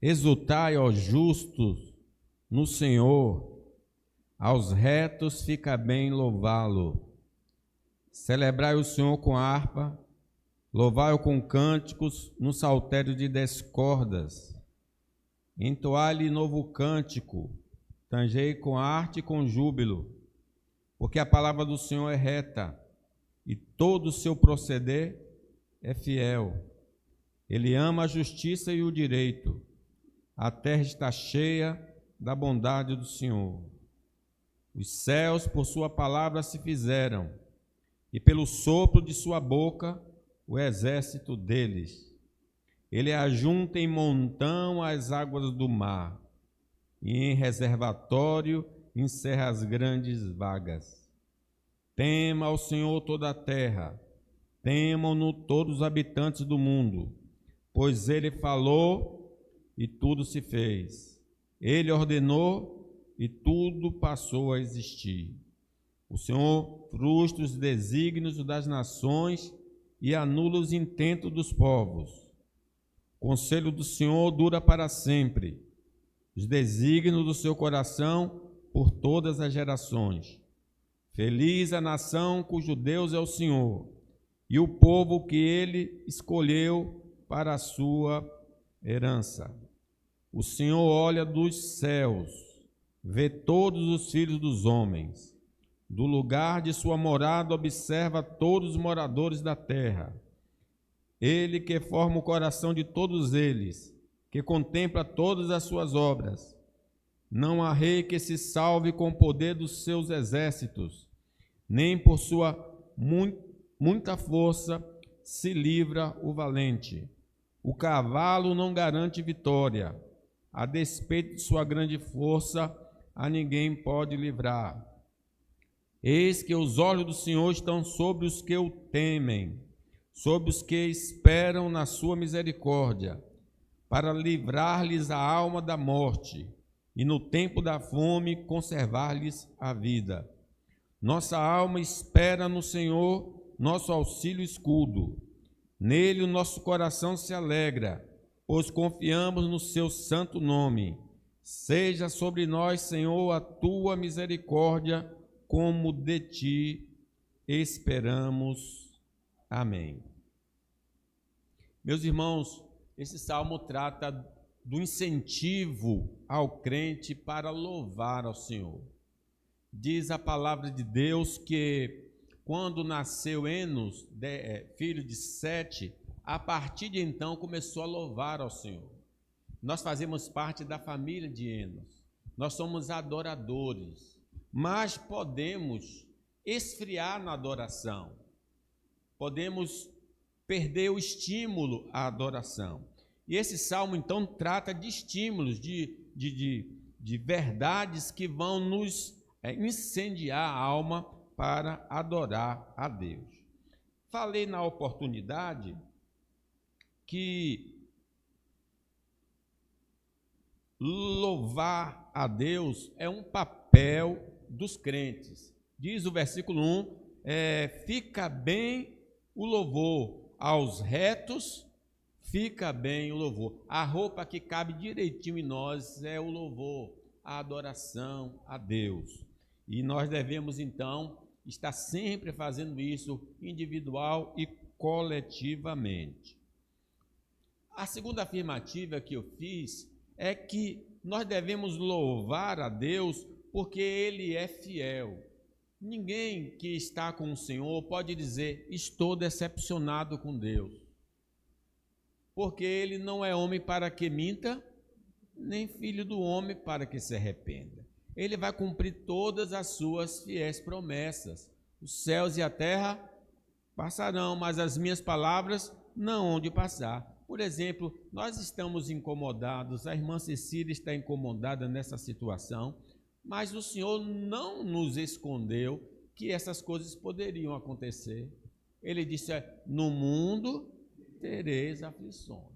Exultai, ó justos, no Senhor, aos retos fica bem louvá-lo. Celebrai o Senhor com harpa, louvai-o com cânticos no saltério de 10 cordas. Entoai-lhe novo cântico, tangei com arte e com júbilo, porque a palavra do Senhor é reta e todo o seu proceder é fiel. Ele ama a justiça e o direito. A terra está cheia da bondade do Senhor. Os céus por sua palavra se fizeram, e pelo sopro de sua boca o exército deles. Ele ajunta em montão as águas do mar, e em reservatório encerra as grandes vagas. Tema ao Senhor toda a terra, temam-no todos os habitantes do mundo, pois ele falou e tudo se fez. Ele ordenou e tudo passou a existir. O Senhor frustra os desígnios das nações e anula os intentos dos povos. O conselho do Senhor dura para sempre, os desígnios do seu coração por todas as gerações. Feliz a nação cujo Deus é o Senhor, e o povo que ele escolheu para a sua herança. O Senhor olha dos céus, vê todos os filhos dos homens. Do lugar de sua morada observa todos os moradores da terra. Ele que forma o coração de todos eles, que contempla todas as suas obras. Não há rei que se salve com o poder dos seus exércitos, nem por sua muita força se livra o valente. O cavalo não garante vitória. A despeito de sua grande força, a ninguém pode livrar. Eis que os olhos do Senhor estão sobre os que o temem, sobre os que esperam na sua misericórdia, para livrar-lhes a alma da morte e no tempo da fome conservar-lhes a vida. Nossa alma espera no Senhor, nosso auxílio e escudo. Nele o nosso coração se alegra, pois confiamos no seu santo nome. Seja sobre nós, Senhor, a tua misericórdia, como de ti esperamos. Amém. Meus irmãos, esse salmo trata do incentivo ao crente para louvar ao Senhor. Diz a palavra de Deus que quando nasceu Enos, filho de Sete, a partir de então começou a louvar ao Senhor. Nós fazemos parte da família de Enos, nós somos adoradores, mas podemos esfriar na adoração, podemos perder o estímulo à adoração. E esse salmo, então, trata de estímulos, de verdades que vão nos incendiar a alma para adorar a Deus. Falei na oportunidade que louvar a Deus é um papel dos crentes. Diz o versículo 1, fica bem o louvor aos retos, fica bem o louvor. A roupa que cabe direitinho em nós é o louvor, a adoração a Deus. E nós devemos, então, estar sempre fazendo isso individual e coletivamente. A segunda afirmativa que eu fiz é que nós devemos louvar a Deus porque Ele é fiel. Ninguém que está com o Senhor pode dizer, estou decepcionado com Deus. Porque Ele não é homem para que minta, nem filho do homem para que se arrependa. Ele vai cumprir todas as suas fiéis promessas. Os céus e a terra passarão, mas as minhas palavras não hão de passar. Por exemplo, nós estamos incomodados, a irmã Cecília está incomodada nessa situação, mas o Senhor não nos escondeu que essas coisas poderiam acontecer. Ele disse, no mundo tereis aflições.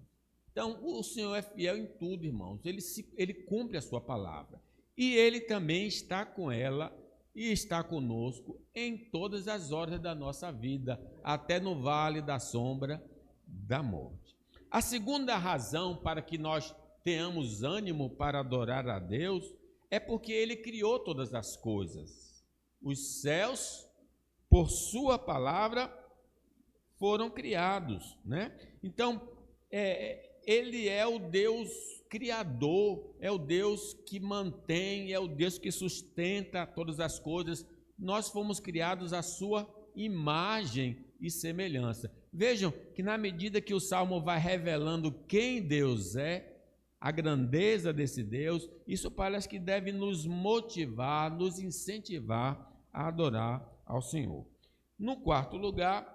Então, o Senhor é fiel em tudo, irmãos. Ele cumpre a sua palavra. E Ele também está com ela e está conosco em todas as horas da nossa vida, até no vale da sombra da morte. A segunda razão para que nós tenhamos ânimo para adorar a Deus, é porque Ele criou todas as coisas. Os céus, por sua palavra, foram criados, né? Então, Ele é o Deus criador, é o Deus que mantém, é o Deus que sustenta todas as coisas. Nós fomos criados à sua imagem e semelhança. Vejam que na medida que o Salmo vai revelando quem Deus é, a grandeza desse Deus, isso parece que deve nos motivar, nos incentivar a adorar ao Senhor. No quarto lugar,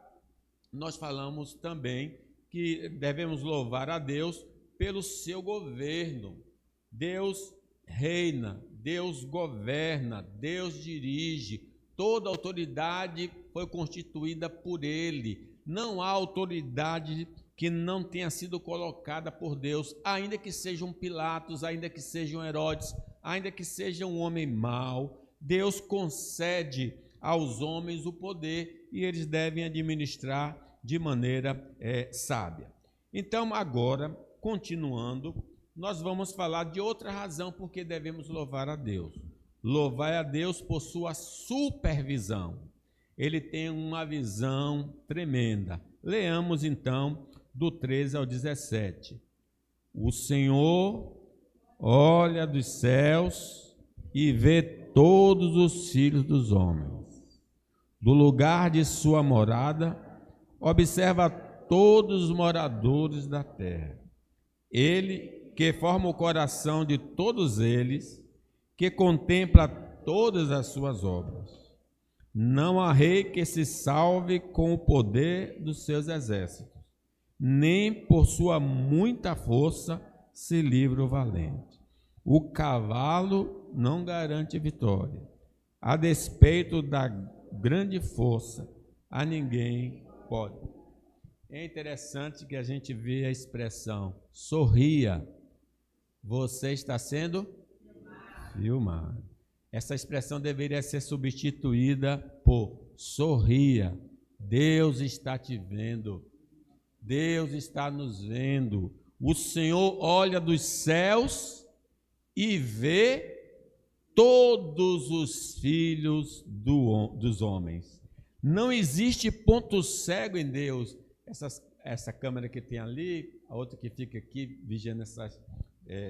nós falamos também que devemos louvar a Deus pelo seu governo. Deus reina, Deus governa, Deus dirige. Toda autoridade foi constituída por Ele. Não há autoridade que não tenha sido colocada por Deus, ainda que sejam Pilatos, ainda que sejam Herodes, ainda que seja um homem mau. Deus concede aos homens o poder e eles devem administrar de maneira sábia. Então, agora, continuando, nós vamos falar de outra razão porque devemos louvar a Deus. Louvar a Deus por sua supervisão. Ele tem uma visão tremenda. Leamos, então, do 13 ao 17. O Senhor olha dos céus e vê todos os filhos dos homens. Do lugar de sua morada, observa todos os moradores da terra. Ele que forma o coração de todos eles, que contempla todas as suas obras. Não há rei que se salve com o poder dos seus exércitos, nem por sua muita força se livra o valente. O cavalo não garante vitória. A despeito da grande força, a ninguém pode. É interessante que a gente vê a expressão sorria. Você está sendo filmado. Essa expressão deveria ser substituída por sorria. Deus está te vendo. Deus está nos vendo. O Senhor olha dos céus e vê todos os filhos dos homens. Não existe ponto cego em Deus. Essa câmera que tem ali, a outra que fica aqui vigiando essas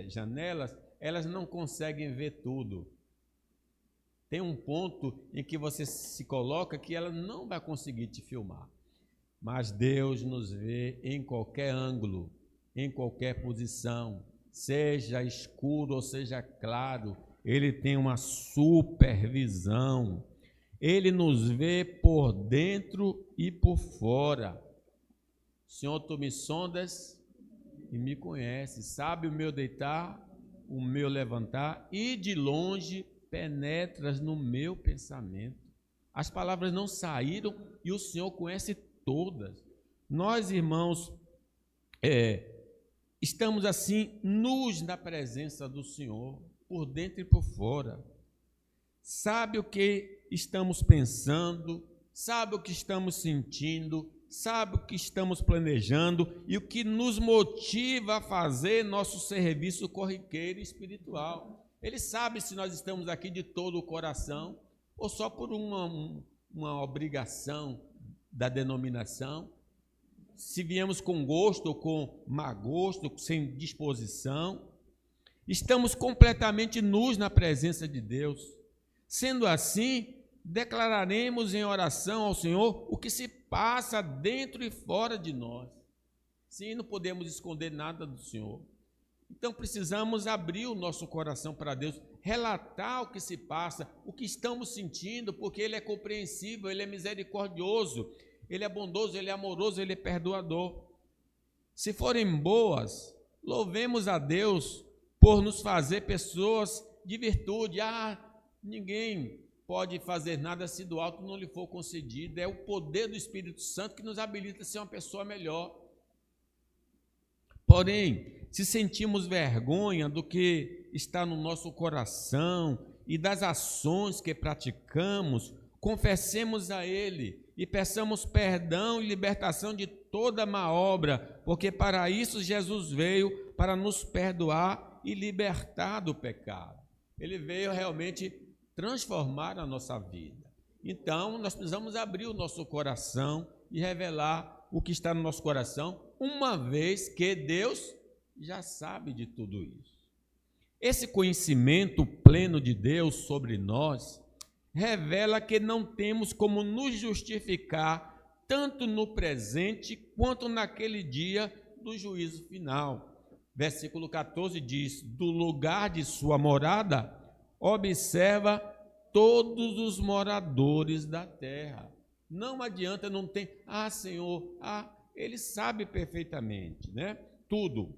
janelas, elas não conseguem ver tudo. Tem um ponto em que você se coloca que ela não vai conseguir te filmar. Mas Deus nos vê em qualquer ângulo, em qualquer posição, seja escuro ou seja claro. Ele tem uma supervisão. Ele nos vê por dentro e por fora. Senhor, tu me sondas e me conheces, sabe o meu deitar, o meu levantar, e de longe penetras no meu pensamento. As palavras não saíram e o Senhor conhece todas. Nós, irmãos, estamos assim, nus na presença do Senhor, por dentro e por fora. Sabe o que estamos pensando, sabe o que estamos sentindo, sabe o que estamos planejando e o que nos motiva a fazer nosso serviço corriqueiro e espiritual. Ele sabe se nós estamos aqui de todo o coração ou só por uma obrigação da denominação, se viemos com gosto ou com má gosto, sem disposição. Estamos completamente nus na presença de Deus. Sendo assim, declararemos em oração ao Senhor o que se passa dentro e fora de nós. Sim, não podemos esconder nada do Senhor. Então precisamos abrir o nosso coração para Deus, relatar o que se passa, o que estamos sentindo, porque Ele é compreensível, Ele é misericordioso, Ele é bondoso, Ele é amoroso, Ele é perdoador. Se forem boas, louvemos a Deus por nos fazer pessoas de virtude. Ninguém pode fazer nada se do alto não lhe for concedido. É o poder do Espírito Santo que nos habilita a ser uma pessoa melhor. Porém, se sentimos vergonha do que está no nosso coração e das ações que praticamos, confessemos a Ele e peçamos perdão e libertação de toda má obra, porque para isso Jesus veio, para nos perdoar e libertar do pecado. Ele veio realmente transformar a nossa vida. Então, nós precisamos abrir o nosso coração e revelar o que está no nosso coração, uma vez que Deus já sabe de tudo isso. Esse conhecimento pleno de Deus sobre nós revela que não temos como nos justificar tanto no presente quanto naquele dia do juízo final. Versículo 14 diz: do lugar de sua morada, observa todos os moradores da terra. Não adianta, não tem, Senhor, Ele sabe perfeitamente, né? Tudo.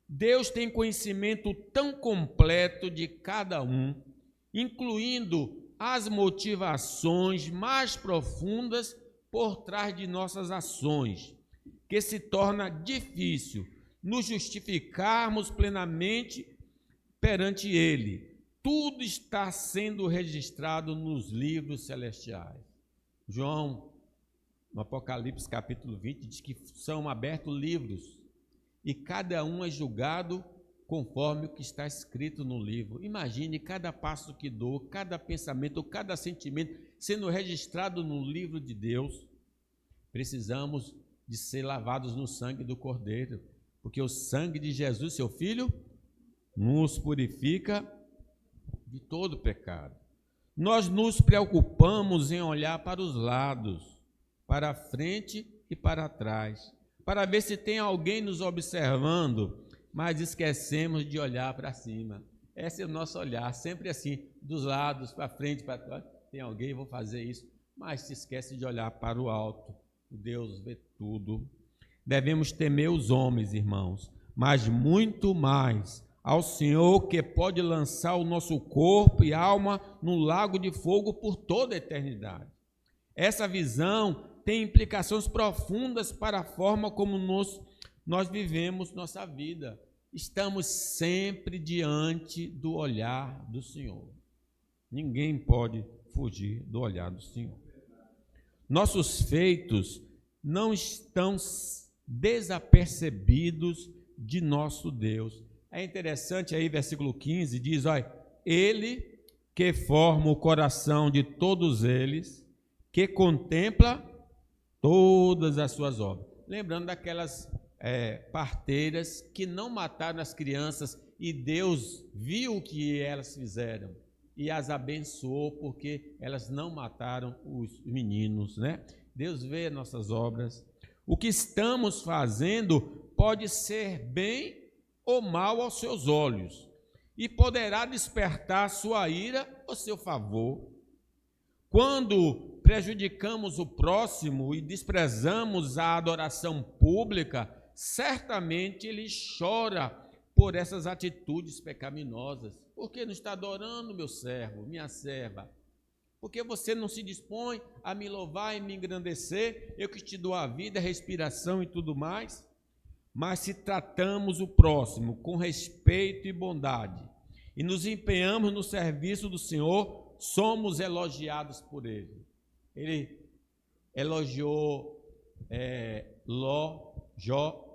Deus tem conhecimento tão completo de cada um, incluindo as motivações mais profundas por trás de nossas ações, que se torna difícil nos justificarmos plenamente perante Ele. Tudo está sendo registrado nos livros celestiais. João, no Apocalipse capítulo 20, diz que são abertos livros e cada um é julgado conforme o que está escrito no livro. Imagine cada passo que dou, cada pensamento, cada sentimento sendo registrado no livro de Deus. Precisamos de ser lavados no sangue do Cordeiro, porque o sangue de Jesus, seu Filho, nos purifica de todo pecado. Nós nos preocupamos em olhar para os lados, para a frente e para trás, para ver se tem alguém nos observando, mas esquecemos de olhar para cima. Esse é o nosso olhar, sempre assim, dos lados, para frente, para trás. Tem alguém, vou fazer isso, mas se esquece de olhar para o alto. Deus vê tudo. Devemos temer os homens, irmãos, mas muito mais ao Senhor, que pode lançar o nosso corpo e alma no lago de fogo por toda a eternidade. Essa visão tem implicações profundas para a forma como nós vivemos nossa vida. Estamos sempre diante do olhar do Senhor. Ninguém pode fugir do olhar do Senhor. Nossos feitos não estão desapercebidos de nosso Deus. É interessante aí, versículo 15, diz, olha, Ele que forma o coração de todos eles, que contempla todas as suas obras. Lembrando daquelas parteiras que não mataram as crianças e Deus viu o que elas fizeram e as abençoou porque elas não mataram os meninos, né? Deus vê nossas obras. O que estamos fazendo pode ser bem ou mal aos seus olhos e poderá despertar sua ira ou seu favor. Quando prejudicamos o próximo e desprezamos a adoração pública, certamente ele chora por essas atitudes pecaminosas. Por que não está adorando meu servo, minha serva? Por que você não se dispõe a me louvar e me engrandecer? Eu que te dou a vida, a respiração e tudo mais. Mas se tratamos o próximo com respeito e bondade e nos empenhamos no serviço do Senhor, somos elogiados por Ele. Ele elogiou Jó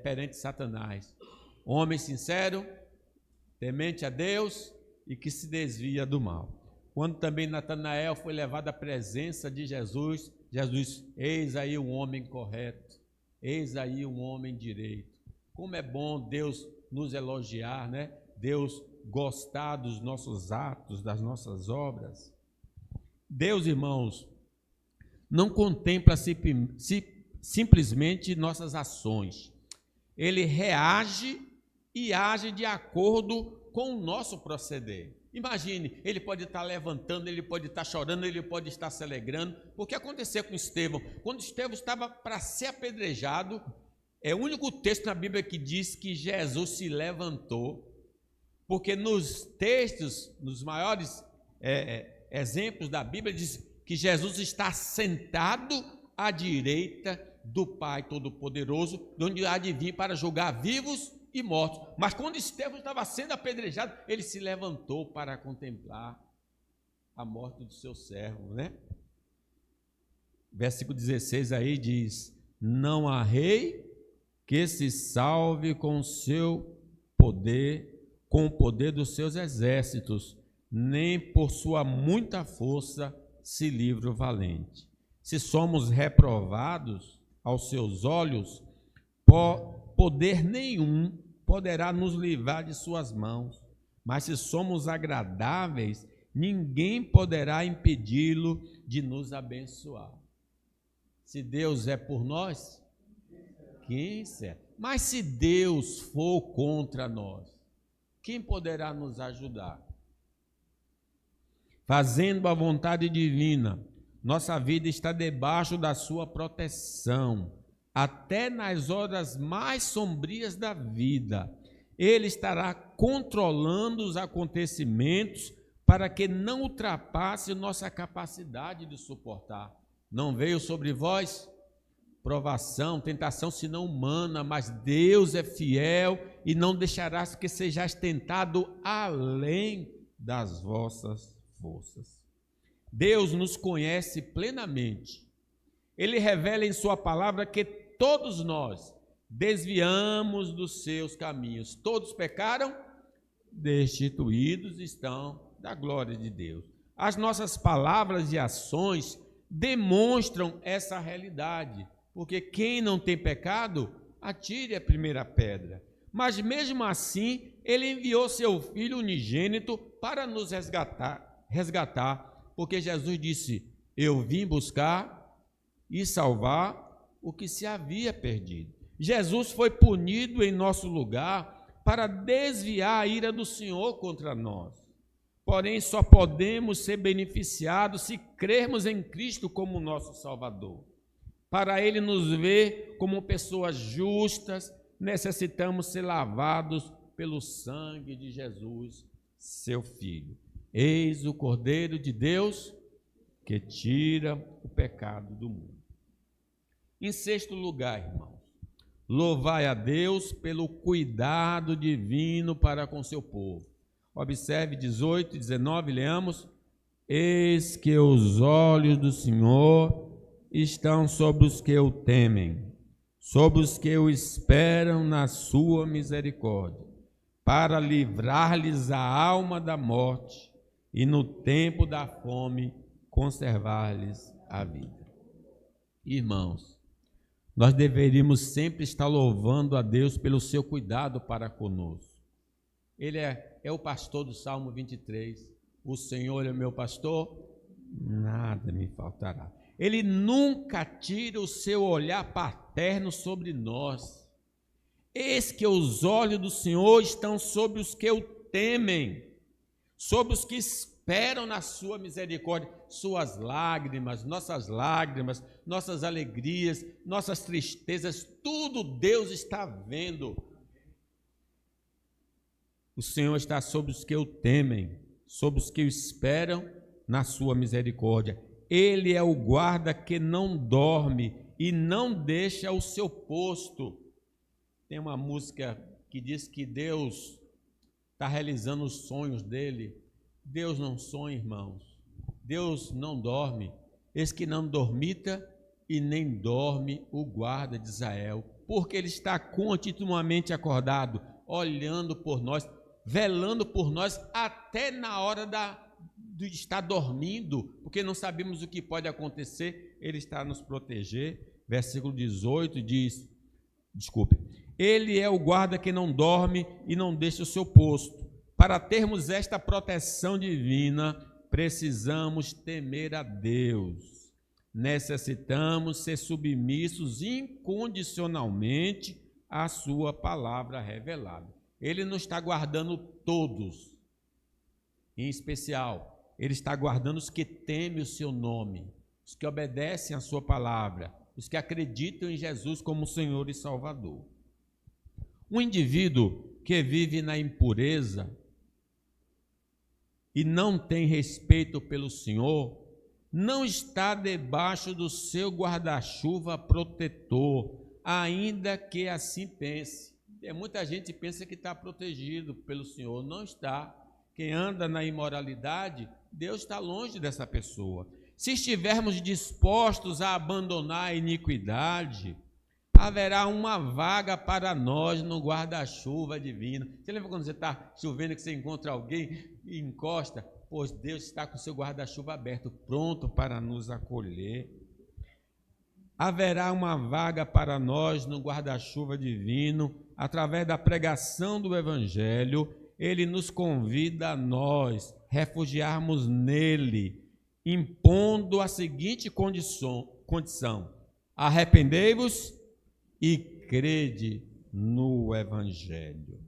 perante Satanás. Homem sincero, temente a Deus e que se desvia do mal. Quando também Natanael foi levado à presença de Jesus, Jesus, eis aí um homem correto, eis aí um homem direito. Como é bom Deus nos elogiar, né? Deus gostar dos nossos atos, das nossas obras. Deus, irmãos, não contempla simplesmente nossas ações. Ele reage e age de acordo com o nosso proceder. Imagine, ele pode estar levantando, ele pode estar chorando, ele pode estar se alegrando. O que aconteceu com Estevão? Quando Estevão estava para ser apedrejado, é o único texto na Bíblia que diz que Jesus se levantou, porque nos textos, nos maiores exemplos da Bíblia, diz que Jesus está sentado à direita do Pai Todo-Poderoso, de onde há de vir para julgar vivos e mortos. Mas quando Estevão estava sendo apedrejado, ele se levantou para contemplar a morte do seu servo, né? Versículo 16 aí diz, Não há rei que se salve com o seu poder, com o poder dos seus exércitos, nem por sua muita força se livra o valente. Se somos reprovados aos seus olhos, poder nenhum poderá nos livrar de suas mãos. Mas se somos agradáveis, ninguém poderá impedi-lo de nos abençoar. Se Deus é por nós, quem será? Mas se Deus for contra nós, quem poderá nos ajudar? Fazendo a vontade divina, nossa vida está debaixo da sua proteção, até nas horas mais sombrias da vida. Ele estará controlando os acontecimentos para que não ultrapasse nossa capacidade de suportar. Não veio sobre vós provação, tentação, senão humana, mas Deus é fiel e não deixará que sejais tentado além das vossas forças. Deus nos conhece plenamente. Ele revela em sua palavra que todos nós desviamos dos seus caminhos. Todos pecaram, destituídos estão da glória de Deus. As nossas palavras e ações demonstram essa realidade, porque quem não tem pecado, atire a primeira pedra. Mas mesmo assim, ele enviou seu Filho unigênito para nos resgatar, porque Jesus disse: eu vim buscar e salvar o que se havia perdido. Jesus foi punido em nosso lugar para desviar a ira do Senhor contra nós. Porém, só podemos ser beneficiados se crermos em Cristo como nosso Salvador. Para Ele nos ver como pessoas justas, necessitamos ser lavados pelo sangue de Jesus, seu Filho. Eis o Cordeiro de Deus que tira o pecado do mundo. Em sexto lugar, irmãos, louvai a Deus pelo cuidado divino para com seu povo. Observe 18 e 19, leamos. Eis que os olhos do Senhor estão sobre os que o temem, sobre os que o esperam na sua misericórdia, para livrar-lhes a alma da morte e no tempo da fome conservar-lhes a vida. Irmãos, nós deveríamos sempre estar louvando a Deus pelo seu cuidado para conosco. Ele é o pastor do Salmo 23. O Senhor é o meu pastor, nada me faltará. Ele nunca tira o seu olhar paterno sobre nós. Eis que os olhos do Senhor estão sobre os que o temem, sobre os que esperam na sua misericórdia. Suas lágrimas, nossas alegrias, nossas tristezas, tudo Deus está vendo. O Senhor está sobre os que o temem, sobre os que o esperam na sua misericórdia. Ele é o guarda que não dorme e não deixa o seu posto. Tem uma música que diz que Deus está realizando os sonhos dele. Deus não sonha, irmãos. Deus não dorme. Eis que não dormita e nem dorme o guarda de Israel, porque ele está continuamente acordado, olhando por nós, velando por nós, até na hora de estar dormindo, porque não sabemos o que pode acontecer. Ele está a nos proteger. Versículo 18 diz, ele é o guarda que não dorme e não deixa o seu posto. Para termos esta proteção divina, precisamos temer a Deus. Necessitamos ser submissos incondicionalmente à sua palavra revelada. Ele não está guardando todos, em especial, ele está guardando os que temem o seu nome, os que obedecem à sua palavra, os que acreditam em Jesus como Senhor e Salvador. Um indivíduo que vive na impureza e não tem respeito pelo Senhor, não está debaixo do seu guarda-chuva protetor, ainda que assim pense. Muita gente pensa que está protegido pelo Senhor, não está. Quem anda na imoralidade, Deus está longe dessa pessoa. Se estivermos dispostos a abandonar a iniquidade, haverá uma vaga para nós no guarda-chuva divino. Você lembra quando você está chovendo, que você encontra alguém e encosta? Pois Deus está com o seu guarda-chuva aberto, pronto para nos acolher. Haverá uma vaga para nós no guarda-chuva divino, através da pregação do Evangelho. Ele nos convida a nós refugiarmos nele, impondo a seguinte condição: arrependei-vos e crede no Evangelho.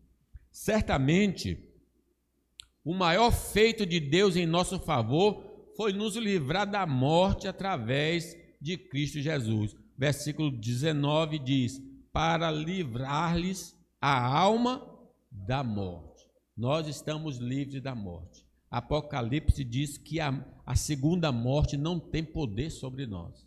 Certamente, o maior feito de Deus em nosso favor foi nos livrar da morte através de Cristo Jesus. Versículo 19 diz: para livrar-lhes a alma da morte. Nós estamos livres da morte. Apocalipse diz que a segunda morte não tem poder sobre nós.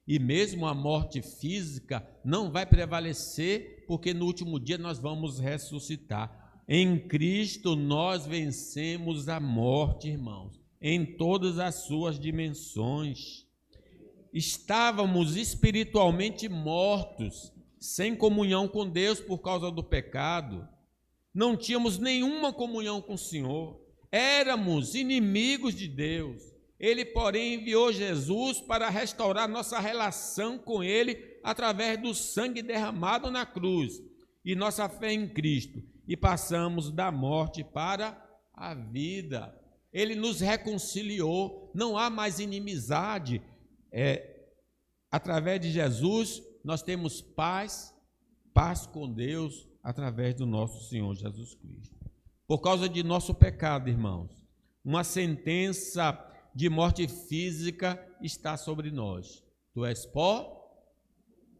E mesmo a morte física não vai prevalecer, porque no último dia nós vamos ressuscitar. Em Cristo nós vencemos a morte, irmãos, em todas as suas dimensões. Estávamos espiritualmente mortos, sem comunhão com Deus por causa do pecado. Não tínhamos nenhuma comunhão com o Senhor. Éramos inimigos de Deus. Ele, porém, enviou Jesus para restaurar nossa relação com Ele através do sangue derramado na cruz e nossa fé em Cristo. E passamos da morte para a vida. Ele nos reconciliou. Não há mais inimizade. Através de Jesus, nós temos paz com Deus, através do nosso Senhor Jesus Cristo. Por causa de nosso pecado, irmãos, uma sentença de morte física está sobre nós. Tu és pó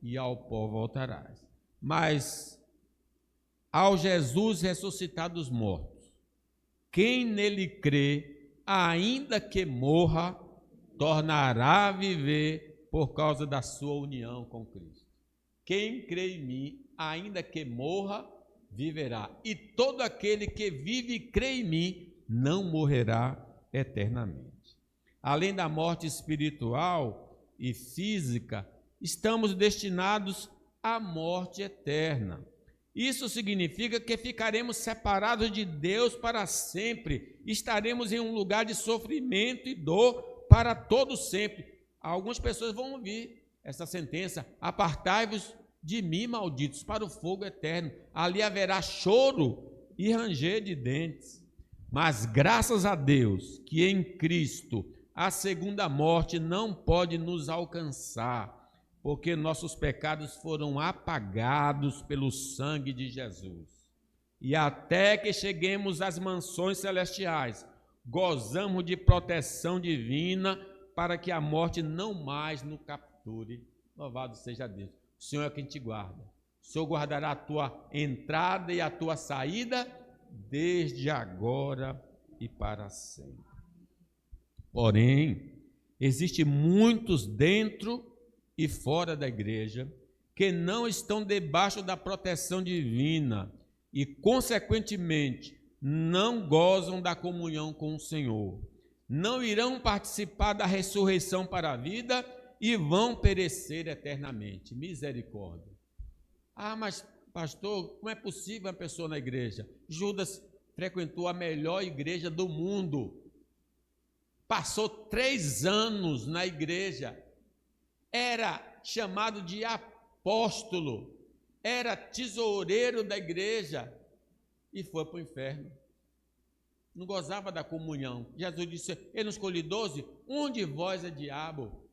e ao pó voltarás. Mas ao Jesus ressuscitado dos mortos, quem nele crê, ainda que morra, tornará a viver por causa da sua união com Cristo. Quem crê em mim, ainda que morra, viverá. E todo aquele que vive e crê em mim, não morrerá eternamente. Além da morte espiritual e física, estamos destinados à morte eterna. Isso significa que ficaremos separados de Deus para sempre. Estaremos em um lugar de sofrimento e dor para todo sempre. Algumas pessoas vão ouvir essa sentença: apartai-vos de mim, malditos, para o fogo eterno. Ali haverá choro e ranger de dentes. Mas graças a Deus que em Cristo a segunda morte não pode nos alcançar, porque nossos pecados foram apagados pelo sangue de Jesus. E até que cheguemos às mansões celestiais, gozamos de proteção divina para que a morte não mais nos capture. Louvado seja Deus. O Senhor é quem te guarda. O Senhor guardará a tua entrada e a tua saída desde agora e para sempre. Porém, existem muitos dentro e fora da igreja que não estão debaixo da proteção divina e, consequentemente, não gozam da comunhão com o Senhor. Não irão participar da ressurreição para a vida e vão perecer eternamente. Misericórdia. Ah, mas pastor, como é possível uma pessoa na igreja? Judas frequentou a melhor igreja do mundo. Passou 3 anos na igreja. Era chamado de apóstolo. Era tesoureiro da igreja. E foi para o inferno. Não gozava da comunhão. Jesus disse: eu não escolhi 12? Um de vós é diabo.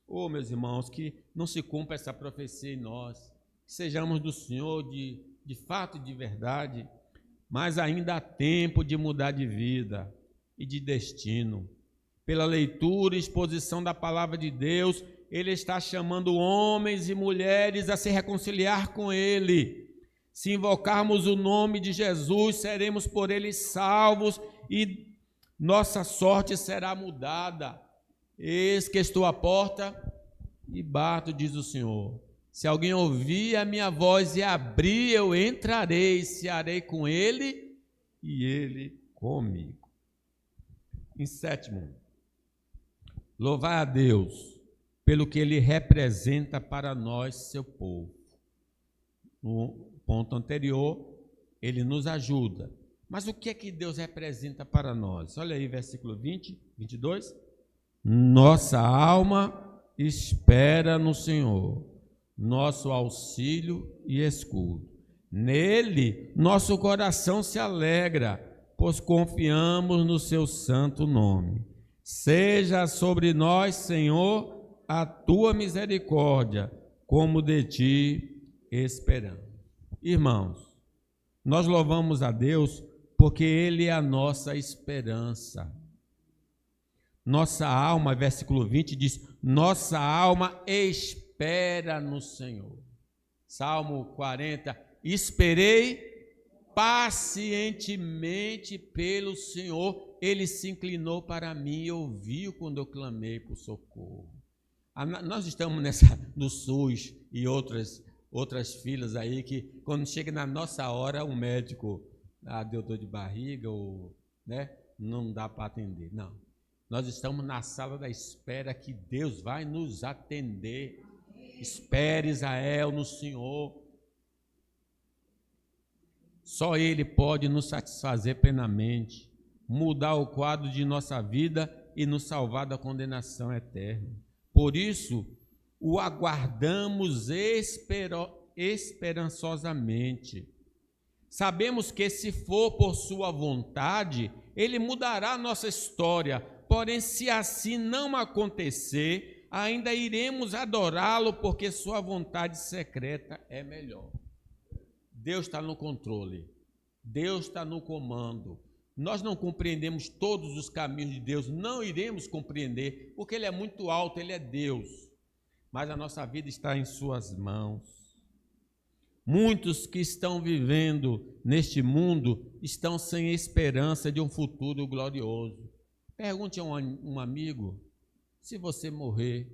Oh, meus irmãos, que não se cumpra essa profecia em nós. Que sejamos do Senhor de fato e de verdade. Mas ainda há tempo de mudar de vida e de destino. Pela leitura e exposição da palavra de Deus, Ele está chamando homens e mulheres a se reconciliar com Ele. Se invocarmos o nome de Jesus, seremos por Ele salvos e nossa sorte será mudada. Eis que estou à porta e bato, diz o Senhor. Se alguém ouvir a minha voz e abrir, eu entrarei, cearei com ele e ele comigo. Em sétimo, louvar a Deus pelo que Ele representa para nós, seu povo. no ponto anterior, ele nos ajuda. Mas o que é que Deus representa para nós? Olha aí, versículo 20, 22. Nossa alma espera no Senhor, nosso auxílio e escudo. Nele, nosso coração se alegra, pois confiamos no seu santo nome. Seja sobre nós, Senhor, a tua misericórdia, como de ti esperamos. Irmãos, nós louvamos a Deus porque Ele é a nossa esperança. Nossa alma, versículo 20 diz, nossa alma espera no Senhor. Salmo 40, esperei pacientemente pelo Senhor, Ele se inclinou para mim e ouviu quando eu clamei por socorro. Nós estamos no SUS e outras filas aí que quando chega na nossa hora o médico deu dor de barriga ou não dá para atender. Não, nós estamos na sala da espera que Deus vai nos atender. Espere, Israel, no Senhor. Só Ele pode nos satisfazer plenamente, mudar o quadro de nossa vida e nos salvar da condenação eterna. Por isso, o aguardamos esperançosamente. Sabemos que, se for por sua vontade, Ele mudará a nossa história. Porém, se assim não acontecer, ainda iremos adorá-lo, porque sua vontade secreta é melhor. Deus está no controle. Deus está no comando. Nós não compreendemos todos os caminhos de Deus, não iremos compreender, porque Ele é muito alto, Ele é Deus. Mas a nossa vida está em suas mãos. Muitos que estão vivendo neste mundo estão sem esperança de um futuro glorioso. Pergunte a um amigo, se você morrer,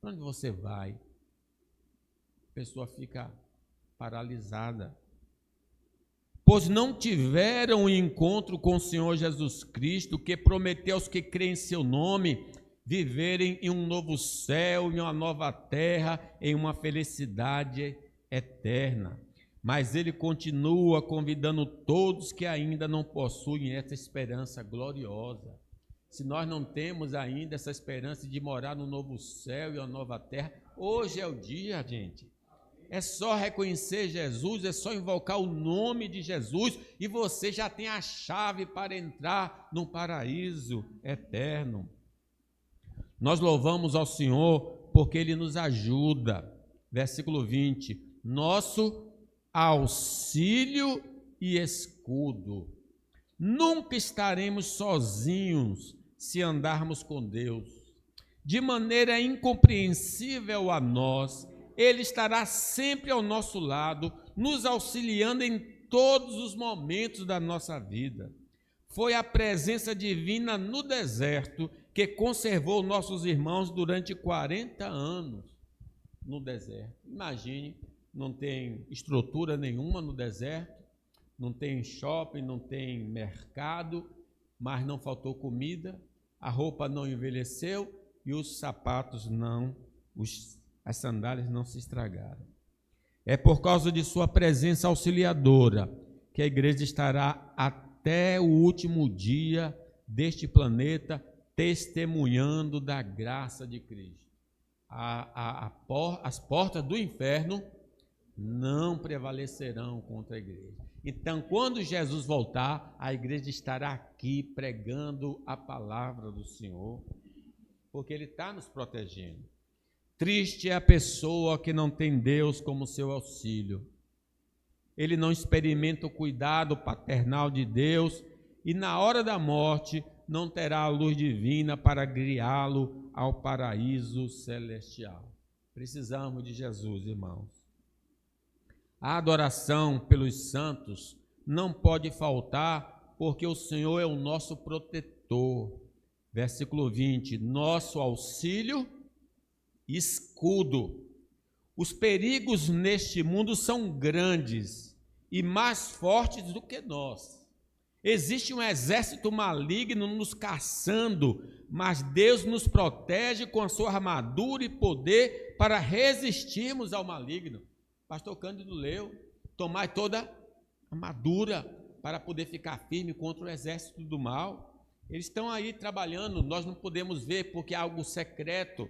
para onde você vai? A pessoa fica paralisada. Pois não tiveram um encontro com o Senhor Jesus Cristo, que prometeu aos que creem em seu nome viverem em um novo céu, em uma nova terra, em uma felicidade eterna. Mas Ele continua convidando todos que ainda não possuem essa esperança gloriosa. Se nós não temos ainda essa esperança de morar no novo céu e uma nova terra, hoje é o dia, gente. É só reconhecer Jesus, é só invocar o nome de Jesus e você já tem a chave para entrar no paraíso eterno. Nós louvamos ao Senhor porque Ele nos ajuda. Versículo 20, nosso auxílio e escudo. Nunca estaremos sozinhos se andarmos com Deus. De maneira incompreensível a nós, Ele estará sempre ao nosso lado, nos auxiliando em todos os momentos da nossa vida. Foi a presença divina no deserto que conservou nossos irmãos durante 40 anos no deserto. Imagine, não tem estrutura nenhuma no deserto, não tem shopping, não tem mercado, mas não faltou comida, a roupa não envelheceu e os sapatos as sandálias não se estragaram. É por causa de sua presença auxiliadora que a igreja estará até o último dia deste planeta testemunhando da graça de Cristo. As portas do inferno não prevalecerão contra a igreja. Então, quando Jesus voltar, a igreja estará aqui pregando a palavra do Senhor, porque Ele está nos protegendo. Triste é a pessoa que não tem Deus como seu auxílio. Ele não experimenta o cuidado paternal de Deus e na hora da morte não terá a luz divina para guiá-lo ao paraíso celestial. Precisamos de Jesus, irmãos. A adoração pelos santos não pode faltar, porque o Senhor é o nosso protetor. Versículo 20, nosso auxílio e escudo. Os perigos neste mundo são grandes e mais fortes do que nós. Existe um exército maligno nos caçando, mas Deus nos protege com a sua armadura e poder para resistirmos ao maligno. Pastor Cândido leu, tomai toda a armadura para poder ficar firme contra o exército do mal. Eles estão aí trabalhando, nós não podemos ver porque é algo secreto.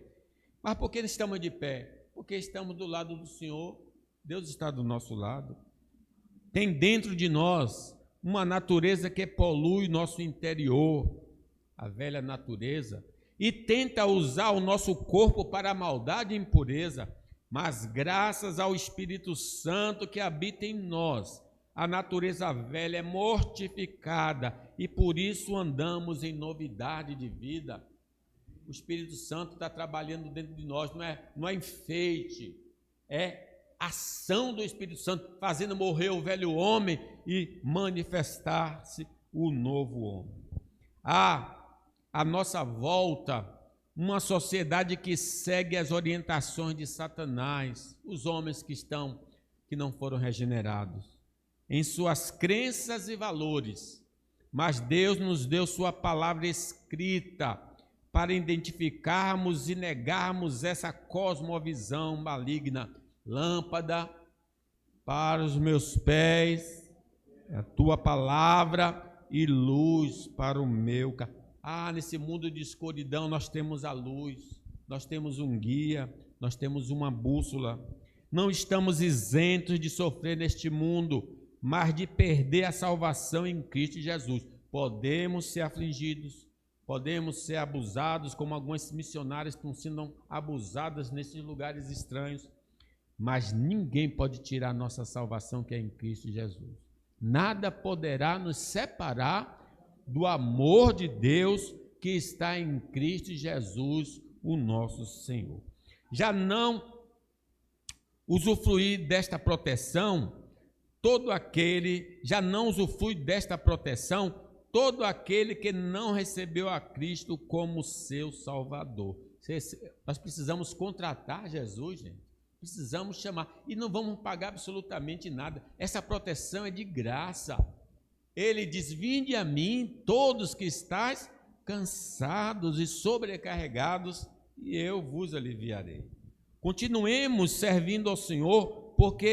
Mas por que estamos de pé? Porque estamos do lado do Senhor, Deus está do nosso lado. Tem dentro de nós uma natureza que polui nosso interior, a velha natureza, e tenta usar o nosso corpo para a maldade e impureza, mas graças ao Espírito Santo que habita em nós, a natureza velha é mortificada e por isso andamos em novidade de vida. O Espírito Santo está trabalhando dentro de nós, não é enfeite, é ação do Espírito Santo, fazendo morrer o velho homem e manifestar-se o novo homem. À nossa volta, uma sociedade que segue as orientações de Satanás, os homens que não foram regenerados, em suas crenças e valores, mas Deus nos deu sua palavra escrita para identificarmos e negarmos essa cosmovisão maligna. Lâmpada para os meus pés, a tua palavra e luz para o meu caminho. Nesse mundo de escuridão nós temos a luz, nós temos um guia, nós temos uma bússola. Não estamos isentos de sofrer neste mundo, mas de perder a salvação em Cristo Jesus. Podemos ser afligidos, podemos ser abusados, como algumas missionárias estão sendo abusadas nesses lugares estranhos, mas ninguém pode tirar a nossa salvação que é em Cristo Jesus. Nada poderá nos separar do amor de Deus que está em Cristo Jesus, o nosso Senhor. Já não usufrui desta proteção todo aquele que não recebeu a Cristo como seu Salvador. Nós precisamos contratar Jesus, gente. Precisamos chamar. E não vamos pagar absolutamente nada. Essa proteção é de graça. Ele diz: vinde a mim, todos que estáis cansados e sobrecarregados, e eu vos aliviarei. Continuemos servindo ao Senhor, porque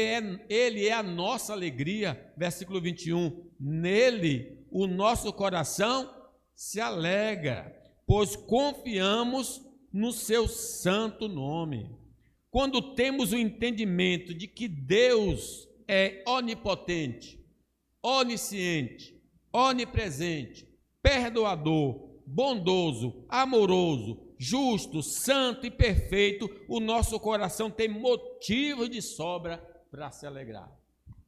Ele é a nossa alegria. Versículo 21. Nele o nosso coração se alegra, pois confiamos no seu santo nome. Quando temos o entendimento de que Deus é onipotente, onisciente, onipresente, perdoador, bondoso, amoroso, justo, santo e perfeito, o nosso coração tem motivo de sobra para se alegrar.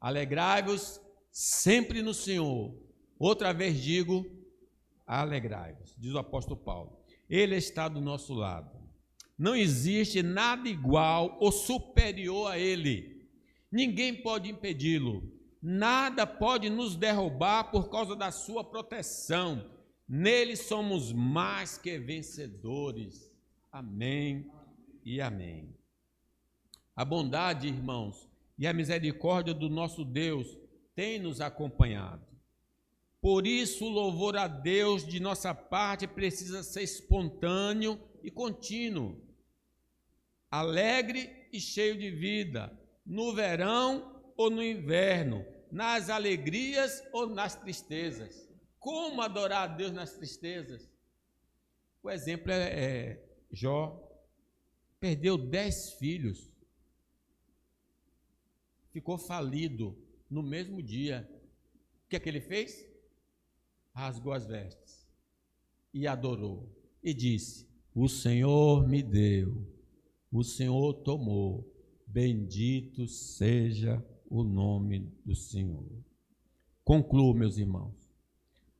Alegrai-vos sempre no Senhor. Outra vez digo, alegrai-vos, diz o apóstolo Paulo. Ele está do nosso lado. Não existe nada igual ou superior a Ele. Ninguém pode impedi-lo. Nada pode nos derrubar por causa da sua proteção. Nele somos mais que vencedores. Amém e amém. A bondade, irmãos, e a misericórdia do nosso Deus tem nos acompanhado. Por isso, o louvor a Deus de nossa parte precisa ser espontâneo e contínuo, alegre e cheio de vida, no verão ou no inverno, nas alegrias ou nas tristezas. Como adorar a Deus nas tristezas? O exemplo é Jó. Perdeu 10 filhos. Ficou falido no mesmo dia. O que é que ele fez? Rasgou as vestes e adorou. E disse: o Senhor me deu, o Senhor tomou, bendito seja o nome do Senhor. Concluo, meus irmãos.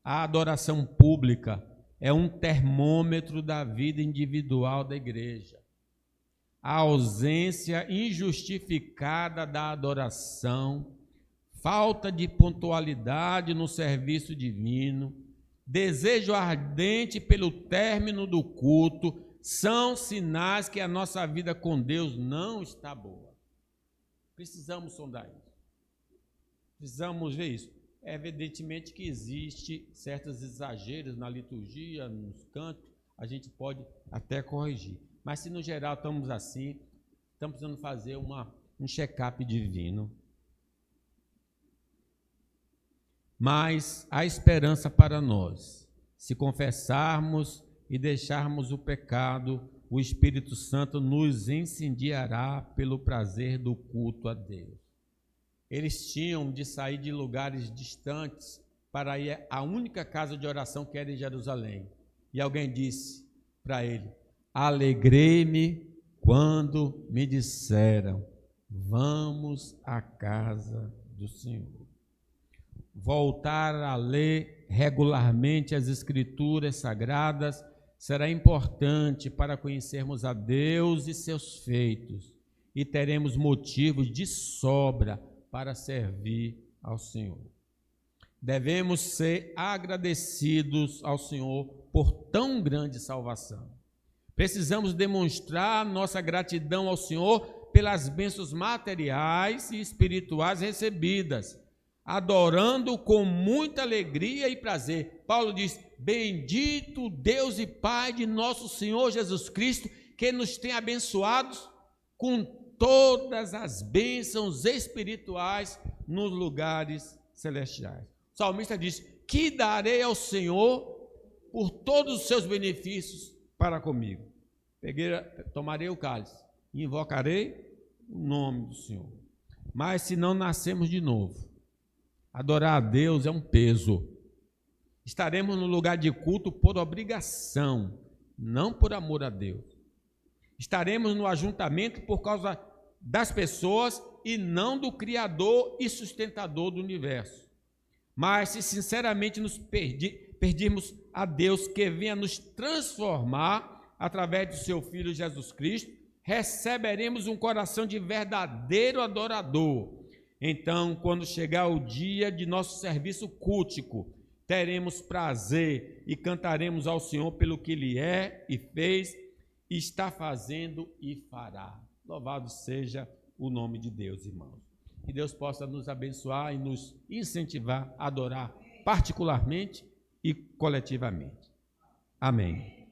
A adoração pública é um termômetro da vida individual da igreja. A ausência injustificada da adoração, falta de pontualidade no serviço divino, desejo ardente pelo término do culto, são sinais que a nossa vida com Deus não está boa. Precisamos sondar isso. Precisamos ver isso. Evidentemente que existe certos exageros na liturgia, nos cantos, a gente pode até corrigir. Mas se no geral estamos assim, estamos precisando fazer uma um check-up divino. Mas há esperança para nós. Se confessarmos e deixarmos o pecado, o Espírito Santo nos incendiará pelo prazer do culto a Deus. Eles tinham de sair de lugares distantes para ir à única casa de oração que era em Jerusalém. E alguém disse para ele: alegrei-me quando me disseram, vamos à casa do Senhor. Voltar a ler regularmente as Escrituras Sagradas será importante para conhecermos a Deus e seus feitos, e teremos motivos de sobra para servir ao Senhor. Devemos ser agradecidos ao Senhor por tão grande salvação. Precisamos demonstrar nossa gratidão ao Senhor pelas bênçãos materiais e espirituais recebidas, adorando com muita alegria e prazer. Paulo diz: bendito Deus e Pai de nosso Senhor Jesus Cristo, que nos tem abençoados com todas as bênçãos espirituais nos lugares celestiais. O salmista diz: que darei ao Senhor por todos os seus benefícios para comigo. Tomarei o cálice e invocarei o nome do Senhor. Mas se não nascemos de novo, adorar a Deus é um peso. Estaremos no lugar de culto por obrigação, não por amor a Deus. Estaremos no ajuntamento por causa das pessoas e não do Criador e sustentador do universo. Mas se sinceramente nos pedirmos a Deus que venha nos transformar através do seu Filho Jesus Cristo, receberemos um coração de verdadeiro adorador. Então, quando chegar o dia de nosso serviço cultico, teremos prazer e cantaremos ao Senhor pelo que Ele é e fez, está fazendo e fará. Louvado seja o nome de Deus, irmãos. Que Deus possa nos abençoar e nos incentivar a adorar particularmente e coletivamente. Amém.